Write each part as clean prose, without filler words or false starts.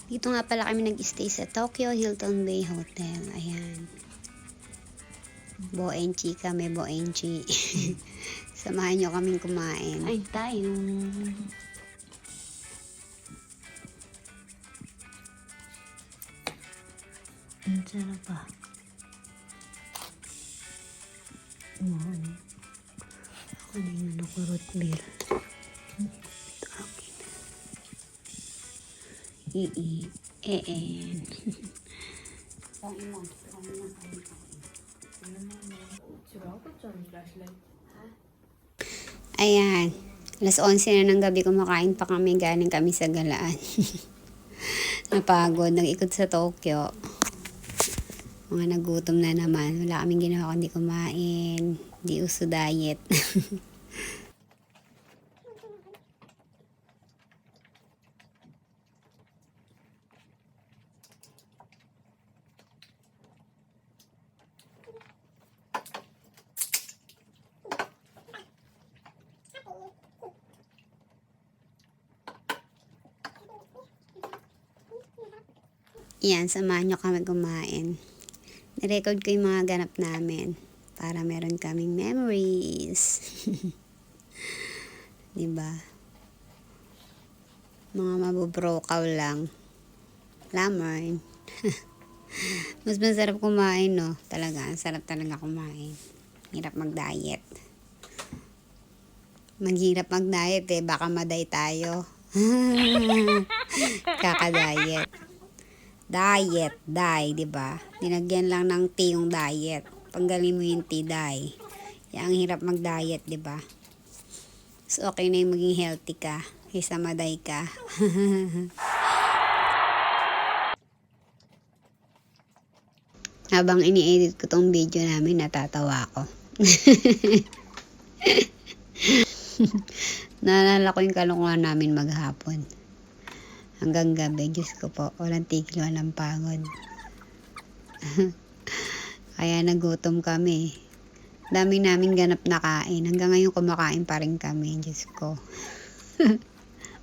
Dito nga pala kami nag-stay sa Tokyo Hilton Bay Hotel. Ayan. Boenchi kami, Boenchi. Samahan nyo kaming kumain. Ay, tayo. Ang sarap pa. Wow. Ako na yung ano ko, root beer. Ito akin. En. Ayan. Alas 11 na ng gabi, kumakain pa kami. Galing kami sa galaan. Napagod. Nag-ikot sa Tokyo. Mga nagutom na naman. Wala kaming ginawa kundi kumain. Di uso diet. Yan, samahan nyo kami kumain. Nirecord ko yung mga ganap namin para meron kaming memories. Diba? Mga mabubrokaw lang. Lamon. Mas masarap kumain, no? Talaga, ang sarap talaga kumain. Hirap mag-diet. Maghirap mag-diet eh, baka maday tayo. Kaka-diet. Diet, diba? Dinagyan lang ng tea yung diet. Panggalin mo yung tea, Yan, ang hirap mag-diet, diba? So, okay na yung maging healthy ka. Kaysa maday ka. Habang ini-edit ko tong video namin, natatawa ako. Naalala ko yung kalungkuhan namin maghapon. Hanggang gabi, Diyos ko po, walang tigil, walang pagod. Kaya nagutom kami. Dami namin ganap na kain. Hanggang ngayon kumakain pa rin kami, Diyos ko.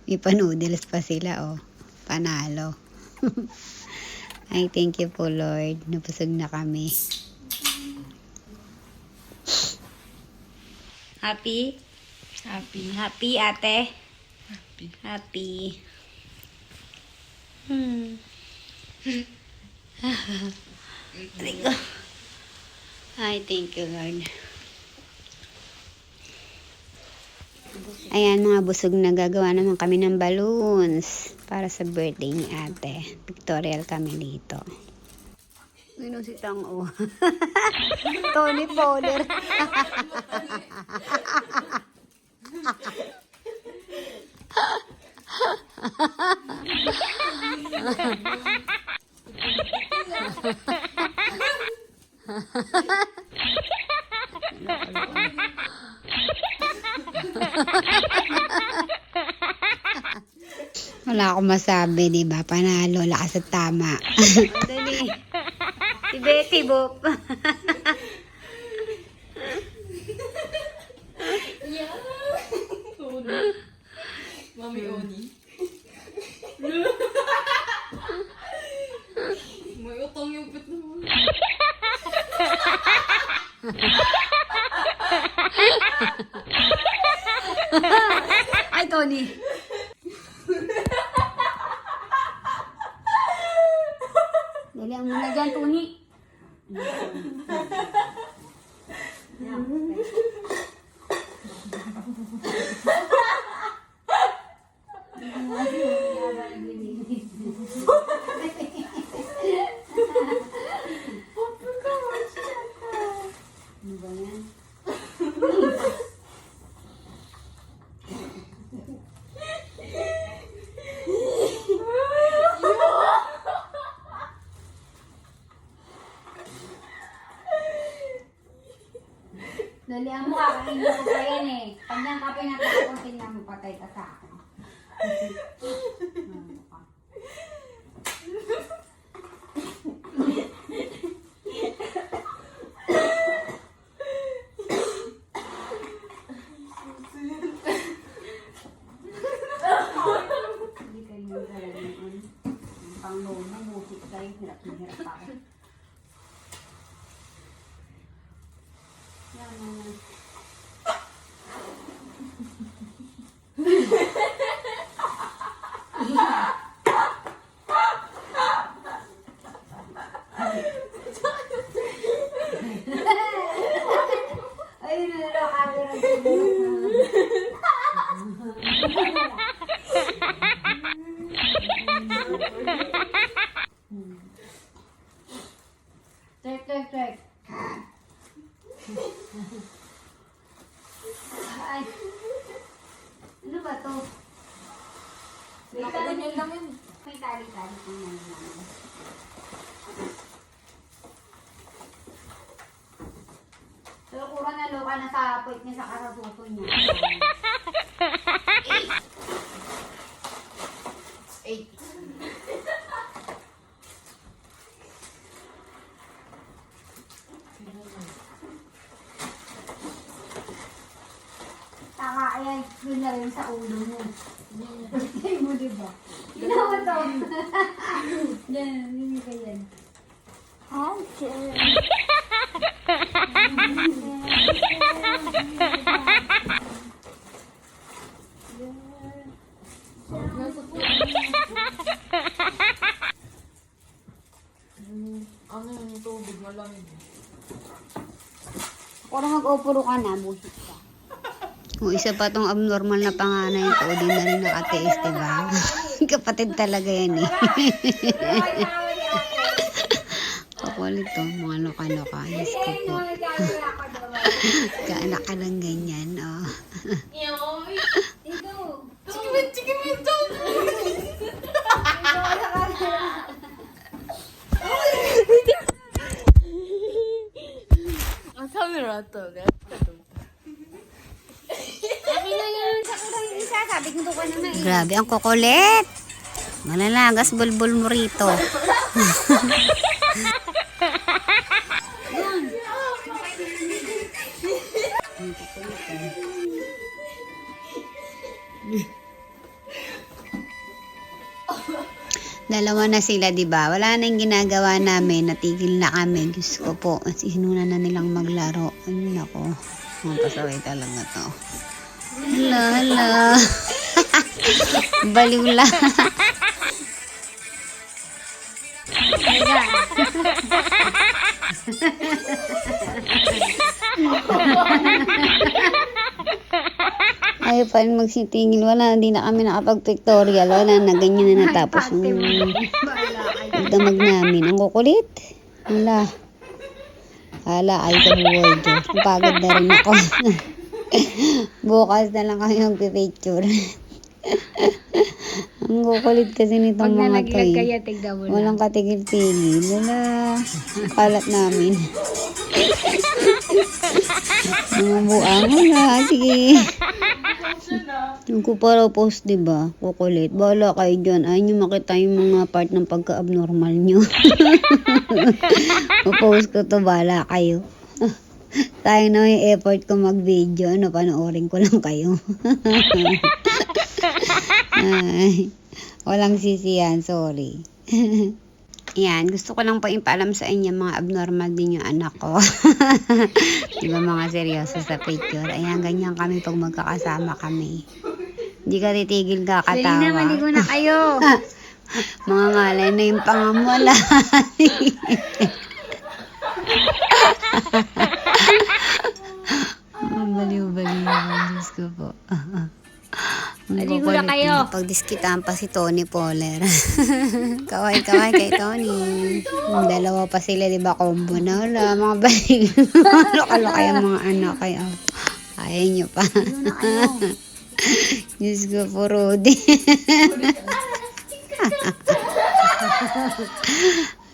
May pa-noodles pa sila, oh. Panalo. Ay, thank you po, Lord. Napusog na kami. Happy? Happy. Happy, ate? Happy. Happy. Rico. Ay, thank you, Lord. Ayan, mga busog na, gagawa naman kami ng balloons para sa birthday ni ate. Pictorial kami dito. Sino si Tang-o? Tony Fowler. Wala akong masabi, diba? Panalo, lakas at tama. Dali. Si Betty Bob. Yeah. Mami Oni. May utang yung pit naman. Ay, Tony. Dali ang muna dyan, Tony. Dali ang mukha, kakainin ko pa yan eh. Pag yan ka pinatapon, tingnan mo, patay ka sa akin. Hindi kayo to. Nakaganyan lang yun. May tali-tali po na naman. So, kurang na loka na sa point niya sa karasuso niya. 8. Taka, ayan, yun na rin sa ulo mo. Birthday mo, diba? Ginawa to. Yan, yun ka yan. Ano yung tubig malamig? Kung mag-opuro ka na, busit ka. O isa pa tong abnormal na panganay ko, di na rin nakatiis, diba? Kapatid talaga yan eh. Kukulit to, mga loka-loka. Diyos ko po. Kaanak ka ng ganyan, oh. Yoy! Ito. Chikimit dog! Ang camera to, Akin na yan sa kurang isa. Sabi ko to ka na nga eh. Grabe, ang kukulit. Malalagas bulbul mo rito. Dalawa na sila, di ba? Wala na yung ginagawa namin. Natigil na kami. Diyos ko po. Sinuna na nilang maglaro. Ayun ako. Ang pasaway talaga to. Hala, hala. Baliw lang. Ayaw pa rin magsitingil. Wala, hindi na kami nakapag-pictorial. Wala na, ganyan na natapos yung magdamag namin. Ang kukulit. Wala. Wala, ay sa buhay Diyos. Pagod na rin ako. Bukas na lang kami magpipicture. Ang kukulit kasi nitong mga to eh. tigda mo Walang katigil-tigil. Wala. Kalat namin. Mga buang. Wala. Sige. Yung ko para post, diba? Kukulit. Bahala kayo dyan. Ayaw nyo makita yung mga part ng pagka-abnormal nyo. Post ko to. Bahala kayo. Tayo na yung effort ko mag-video. Ano, panoorin ko lang kayo. Ay, walang sisiyan. Sorry. Yan, gusto ko lang po ipaalam sa inyo, mga abnormal din yung anak ko. Diba mga seryoso sa picture? Ayan, ganyan kami pag magkakasama kami. Hindi ka titigil kakatawa. Dali na, maligo na kayo. Mga ngalay na yung pangamwala. Baliw-baliw. Diyos ko po. Maligo na kayo. Pagdiskitaan pa si Tony Poller. Kaway-kaway kay Tony. Dalawa pa sila, di ba? Combo na. Wala, mga baliw. Loka-loka yung mga anak kayo. Ayaw nyo pa. Diyos ko po, Rudy.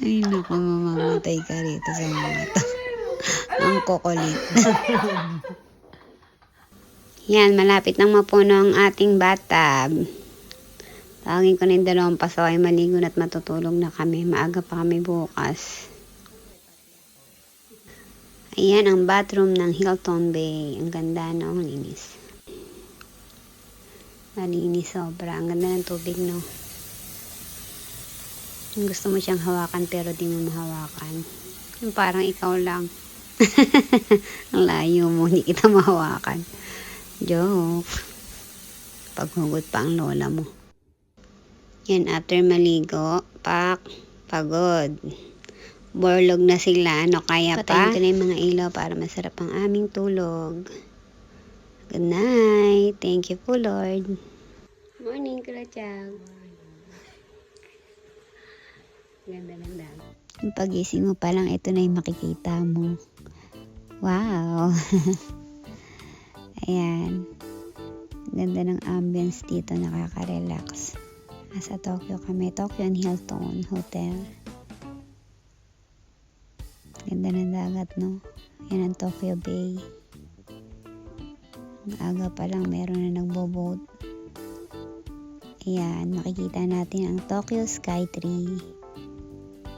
Ay, naku, mamamatay ka rito sa mga to. Ang kukulit. Yan, malapit nang mapuno ang ating bathtub. Tawagin ko na yung dalawang pasaway, maligo at matutulog na kami. Maaga pa kami bukas. Ayan ang bathroom ng Hilton Bay. Ang ganda, no? Malinis. Malinis sobra. Ang ganda ng tubig, no? Gusto mo siyang hawakan pero di mo mahawakan. Yung parang ikaw lang. Ang layo mo, hindi kita mahawakan. Joke. Paghugot pa ang lola mo. Yan, after maligo, pagod. Borlog na sila, ano kaya pa? Patayin ko na yung mga ilaw para masarap ang aming tulog. Good night. Thank you po, Lord. Morning, Kurachang. Ganda-ganda. Yung pagising mo pa lang, ito na yung makikita mo. Wow. Ayan. Ganda ng ambience dito, nakaka-relax. Nasa Tokyo kami, Tokyo and Hilton Hotel. Ganda ng dagat, no? Yan ang Tokyo Bay. Ang aga pa lang, meron na nagbo-boat. Ayan, makikita natin ang Tokyo Sky Tree.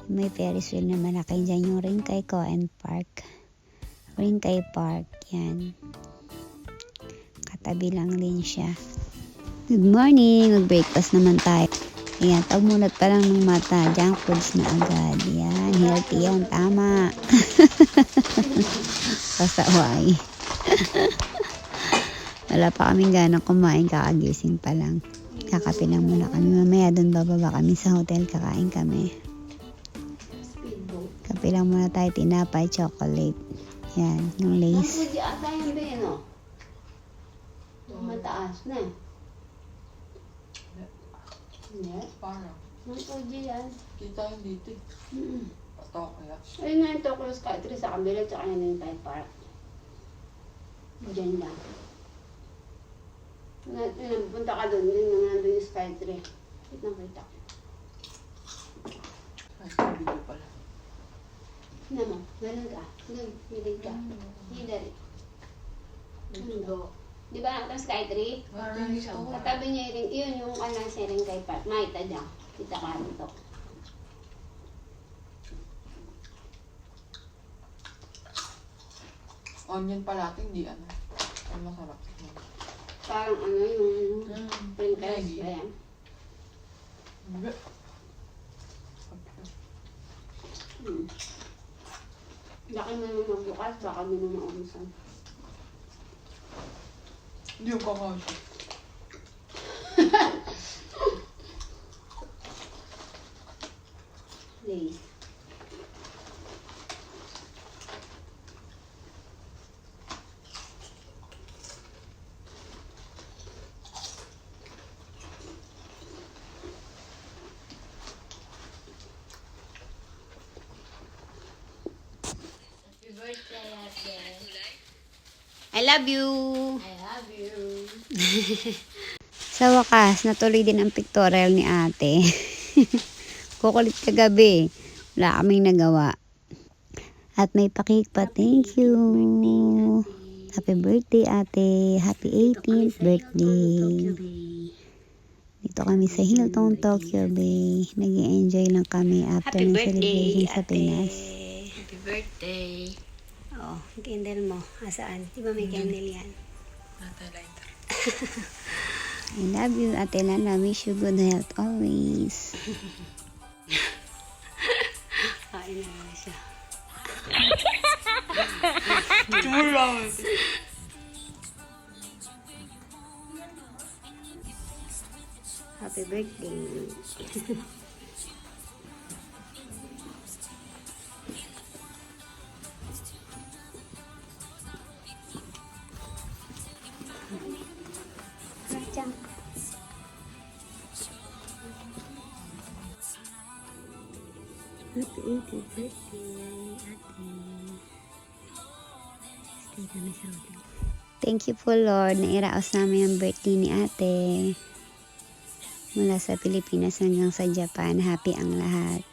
May Ferris wheel na malaki dyan, yung Rinkai Koen Park. Rinkai Park, yan. Katabi lang din siya. Good morning! Mag-breakfast naman tayo. Ayan, pagmulat pa lang ng mata, junk foods na agad. Yan, healthy yan, tama. Pasaway. Wala pa kaming ganang kumain, kakagising pa lang. Kakape lang muna kami. Mamaya doon bababa kami sa hotel, kakain kami. Kape lang muna tayo, tinapay, chocolate. Yan, yung lace. Pwede ata yan ba yan, oh? Mataas na eh. Hindi. Parang. Pwede yan. Kita yung dito eh. Patok kaya. Ayun nga yung Tokyo Sky Tree sa kabila, tsaka yan yung Thai Park. Diyan lang. Punta ka doon, yun nga nandun yung Sky Tree. Kita. Ay, sa video pala. Ano mo? Ganun ka. Hilig ka. Hilig. Di ba nakita ang Sky Tree? Parang ito. Katabi niya rin, yun yung kanang sering Thai Park. Makita dyan. Kita ka dito. Onion palati, hindi ano. Ang masarap. Parang ano yung Pringles ba yan? Hindi. Laki mo naman magbukas, baka mo naman maumisan. Hindi yung kakasya. Lace. I love you! I love you. Sa wakas, natuloy din ang pictorial ni ate. Kukulit kagabi. Wala kaming nagawa. At may pakik pa. Thank you. Happy birthday, ate. Happy 18th birthday. Dito kami sa Hilton, Tokyo Bay. Nag-i-enjoy lang kami after ng celebration sa Pinas. Happy birthday. Oh, candle mo. Asaan? Di ba may candle yan? Nata lighter. I love you, Ate Lala. Wish you good health always. Kain na naman siya. Tumulong! Happy birthday. Happy 18th birthday, ate. Stay kami sa hotel. Thank you po, Lord. Nairaos namin ang birthday ni ate. Mula sa Pilipinas hanggang sa Japan. Happy ang lahat.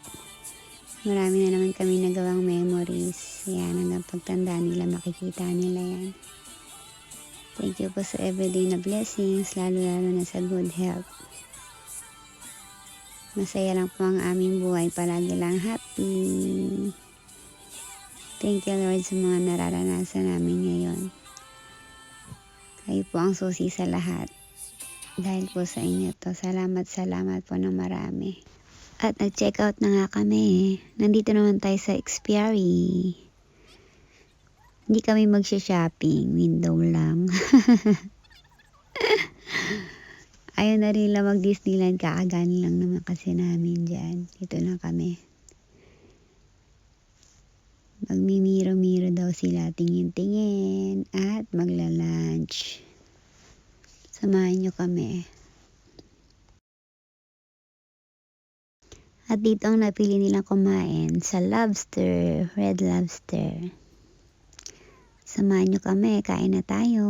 Marami na naman kami nagawang memories. Yan, hanggang pagtanda nila, makikita nila yan. Thank you po sa everyday na blessings, lalo-lalo na sa good health. Masaya lang po ang aming buhay. Palagi lang happy. Thank you, Lord, sa mga nararanasan namin ngayon. Kayo po ang susi sa lahat. Dahil po sa inyo to. Salamat po ng marami. At nag-check out na nga kami. Nandito naman tayo sa Xperia. Hindi kami magsha-shopping. Window lang. Ayaw na rin lang mag-Disneyland. Kakagani lang naman kasi namin dyan. Dito lang kami. Magmimiro-miro daw sila. Tingin-tingin. At magla-lunch. Samahan nyo kami. At dito ang napili nilang kumain sa lobster. Red lobster. Samahan nyo kami, kain na tayo.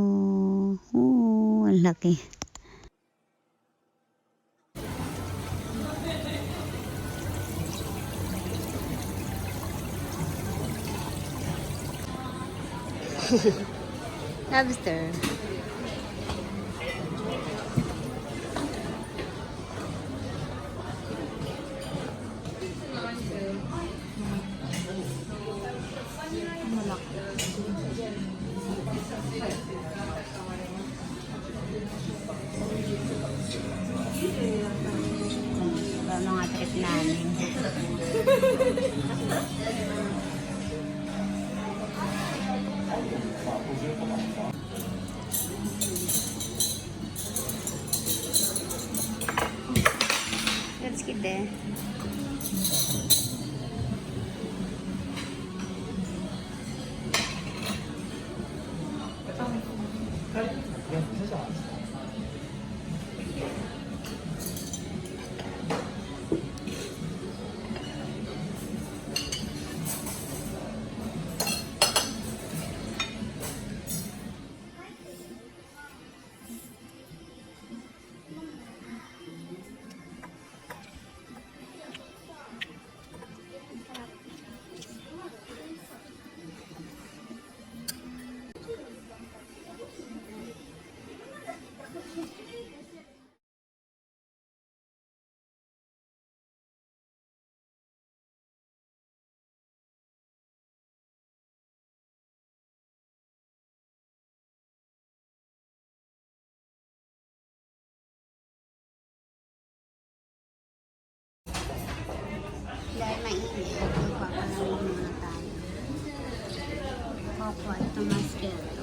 Ang laki. Lobster. Ito mga trip namin. Let's get there. Dahil mainit, magpapalamig muna tayo. Coco at Tomas Hill.